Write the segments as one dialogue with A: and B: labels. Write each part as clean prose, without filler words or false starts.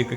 A: 1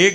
A: 1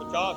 A: 50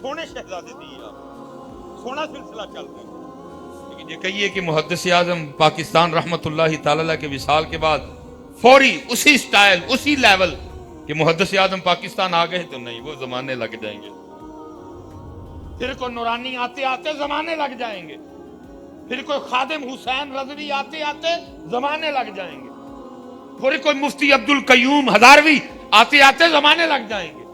A: سونے شہزادے دی آپ سونا سلسلہ چل رہا ہے. لیکن یہ کہیے کہ محدث اعظم پاکستان رحمت اللہ تعالی علیہ کے وصال کے بعد فوری اسی سٹائل اسی لیول کہ محدث اعظم پاکستان آ گئے تو نہیں، وہ زمانے لگ جائیں گے. پھر کوئی نورانی آتے آتے زمانے لگ جائیں گے، پھر کوئی خادم حسین رضوی آتے آتے زمانے لگ جائیں گے، پھر کوئی مفتی عبد القیوم ہزاروی آتے آتے زمانے لگ جائیں گے،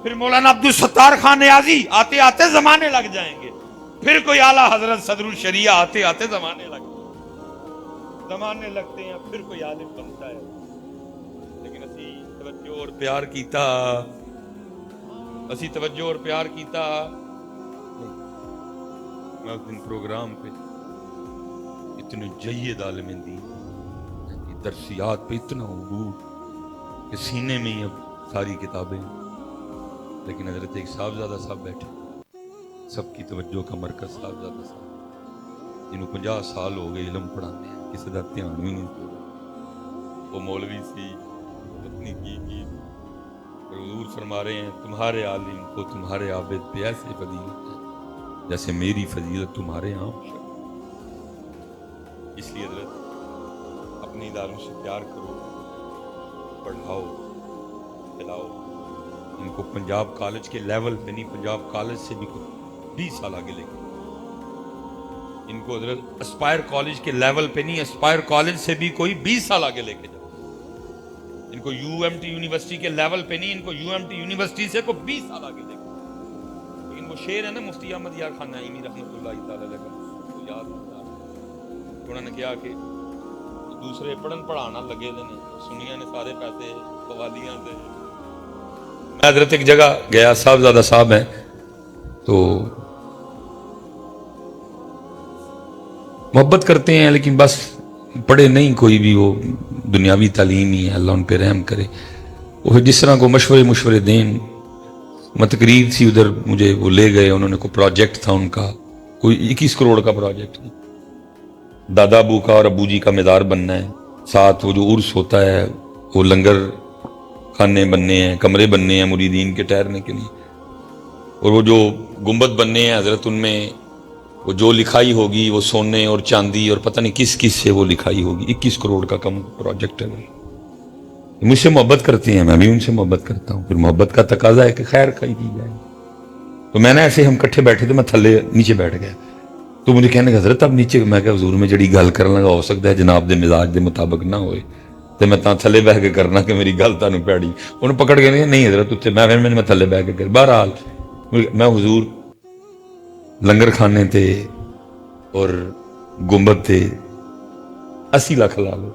A: پھر مولانا عبد الستار خان نیازی آتے آتے زمانے لگ جائیں گے، پھر کوئی اعلیٰ حضرت صدر الشریعہ آتے آتے زمانے لگتے ہیں، پھر کوئی عالم بنتا ہے. لیکن اسی توجہ اور پیار کیتا، اسی توجہ اور پیار کیتا. میں اس دن پروگرام پہ اتنے جید عالم دین درسیات پہ اتنا عبور کہ سینے میں ہی اب ساری کتابیں، لیکن حضرت ایک صاحبزادہ صاحب بیٹھے، سب کی توجہ کا مرکز صاحبزادہ صاحب، جنہوں 50 سال ہو گئے علم پڑھانے ہیں، کسی کا دھیان بھی نہیں دیا. وہ مولوی سی پتنی کی اور حضور فرما رہے ہیں تمہارے عالم کو تمہارے عابد پہ ایسے فضیلت ہے جیسے میری فضیلت تمہارے عام شخص. اس لیے حضرت اپنے اداروں سے پیار کرو، پڑھاؤ، کھلاؤ. ان کو پنجاب کالج کے لیول پہ نہیں، پنجاب کالج سے بھی 20 سال آگے لے کے ان کو حضرت اسپائر کالج کے لیول پہ نہیں، اسپائر کالج سے بھی کوئی 20 سال آگے لے کے جاؤ. ان کو یو ایم ٹی یونیورسٹی کے لیول پہ نہیں، ان کو یو ایم ٹی یونیورسٹی سے کوئی 20 سال آگے لے کے جاؤ. لیکن وہ شعر ہے نا مفتی احمد یار خان نعیمی رحمۃ اللہ تعالی علیہ کا، تو یاد ہوتا ہے انہوں نے کہا کہ دوسرے پڑھن پڑھانا لگے دے سنیاں نے سارے پیسے قوالیاں دے. میں حضرت ایک جگہ گیا، صاحبزادہ صاحب ہیں تو محبت کرتے ہیں لیکن بس پڑھے نہیں کوئی بھی، وہ دنیاوی تعلیم ہی ہے، اللہ ان پہ رحم کرے. وہ جس طرح کو مشورے دیں. میں تقریر تھی ادھر، مجھے وہ لے گئے، انہوں نے کوئی پروجیکٹ تھا ان کا، کوئی 21 کروڑ کا پروجیکٹ، دادا ابو کا اور ابو جی کا مزار بننا ہے، ساتھ وہ جو عرس ہوتا ہے وہ لنگر خانے بننے ہیں، کمرے بننے ہیں مریدین کے ٹھہرنے کے لیے، اور وہ جو گنبد بننے ہیں حضرت ان میں وہ جو لکھائی ہوگی وہ سونے اور چاندی اور پتہ نہیں کس سے وہ لکھائی ہوگی. 21 کروڑ کا کم پروجیکٹ ہے. مجھ سے محبت کرتے ہیں، میں بھی ان سے محبت کرتا ہوں، پھر محبت کا تقاضا ہے کہ خیر خائی کی جائے. تو میں نے ایسے ہم کٹھے بیٹھے تھے، میں تھلے نیچے بیٹھ گیا تو مجھے کہنے کہ حضرت اب نیچے. میں کہ حضور میں جڑی گل کرن لگا ہو سکتا ہے جناب دے مزاج دے مطابق نہ ہوئے تو میں تاں تھلے بہ کے کرنا کہ میری گل تانوں پیڑی. انہوں پکڑ کے نہیں حضرت اتنے میں تھلے بہ کے کر. بہرحال میں حضور لنگر خانے تے اور گنبد تے 80 لاکھ لا لو،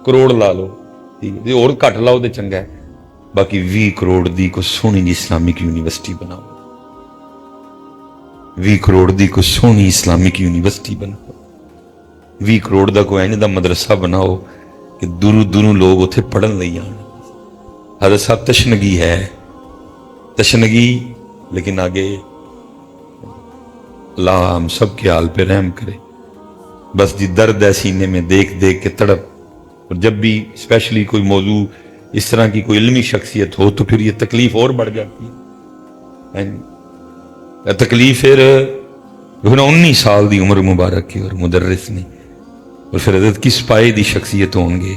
A: کروڑ لا لو، ٹھیک ہے اور گھٹ لاؤ تو چنگا ہے، باقی 20 کروڑ دی کو سونی جی اسلامک یونیورسٹی بناؤ، 20 کروڑ دی کو سونی اسلامک یونیورسٹی بناؤ، 20 کروڑ دا کوئی اینج دا مدرسہ بناؤ کہ دوروں لوگ اتنے پڑھن لئی آن. حضرت صاحب تشنگی ہے، تشنگی، لیکن آگے اللہ ہم سب کے حال پہ رحم کرے. بس جی درد ہے سینے میں دیکھ کے تڑپ. اور جب بھی اسپیشلی کوئی موضوع اس طرح کی کوئی علمی شخصیت ہو تو پھر یہ تکلیف اور بڑھ جاتی ہے. تکلیف پھر 19 سال دی عمر مبارک کی اور مدرس نے، اور پھر حضرت کس پائے دی شخصیت ہوں گے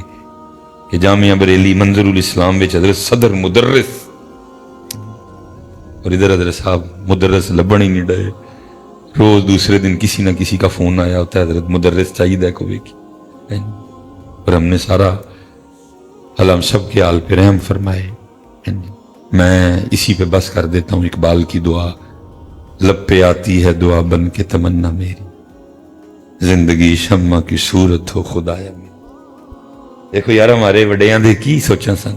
A: کہ جامعہ بریلی منظر الاسلام میں حضرت صدر مدرس، اور ادھر حضرت صاحب مدرس لبن ہی نہیں ڈے. روز دوسرے دن کسی نہ کسی کا فون آیا ہوتا ہے حضرت مدرس چاہیے کوئی کی. اور ہم نے سارا اللہ ہم سب کے حال پہ رحم فرمائے. میں اسی پہ بس کر دیتا ہوں. اقبال کی دعا لب پہ آتی ہے دعا بن کے تمنا میری، زندگی شمع کی صورت ہو خدایا میری. دیکھو یار ہمارے وڈیاں دے کی سوچاں سن،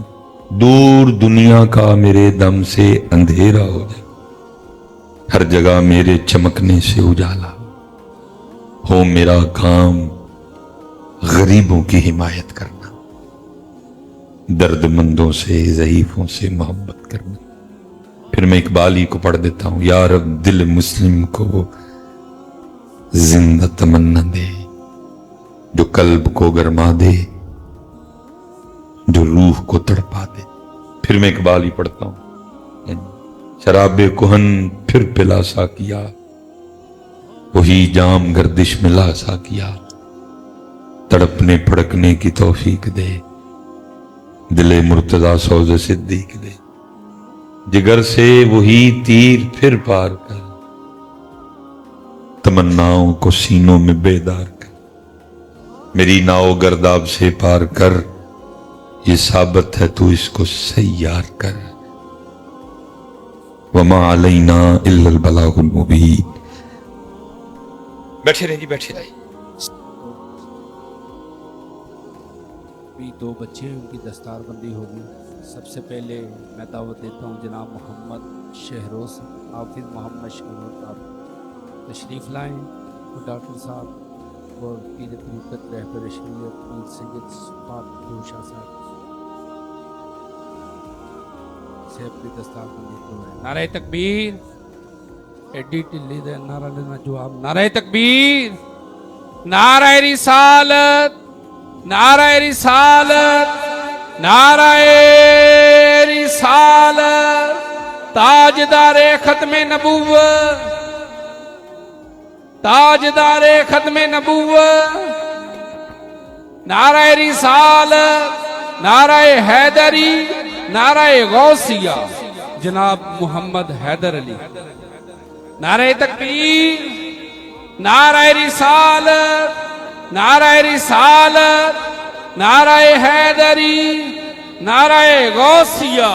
A: دور دنیا کا میرے دم سے اندھیرا ہو جائے، ہر جگہ میرے چمکنے سے اجالا ہو، میرا کام غریبوں کی حمایت کرنا، درد مندوں سے ضعیفوں سے محبت کرنا. پھر میں اقبال ہی کو پڑھ دیتا ہوں. یا رب دل مسلم کو زندہ تمنا دے، جو قلب کو گرما دے، جو روح کو تڑپا دے. پھر میں اقبال ہی پڑھتا ہوں. شراب کہن پھر پلا سا کیا، وہی جام گردش میں لا سا کیا، تڑپنے پھڑکنے کی توفیق دے، دل مرتضی سوز صدیق دے، جگر سے وہی تیر پھر پار کر، تمناؤں کو سینوں میں بیدار کر، میری ناؤ گرداب سے پار کر، یہ ثابت ہے تو اس کو سیار کر، وما علینا الا البلاغ المبین۔ بیٹھے رہیں جی، بیٹھے رہیں۔
B: بھی دو بچے ہیں، ان کی دستار بندی ہوگی۔ سب سے پہلے میں دعوت دیتا ہوں جناب محمد شہروز، حافظ محمد شہروز آپ تشریف لائیں، اور ڈاکٹر صاحب اور پیر طریقت رہبر شریعت پیر سید صفات گوشہ صاحب سے اپنی دستار بندی کروائیں۔ نعرہ تکبیر، ایڈی ٹلی دے نعرہ لینا جواب، نعرہ تکبیر، نعرہ رسالت، نعرہ رسالت، نعرہ رسالت، تاجدار ختم نبوت، تاجدار ختم نبوت، نعرہ رسالت، نعرہ حیدری، نعرہ غوثیہ جناب محمد حیدر علی، نعرہ تکبیر، نعرہ رسالت، نعرہ رسالت، نعرہ حیدری، نعرہ غوثیہ۔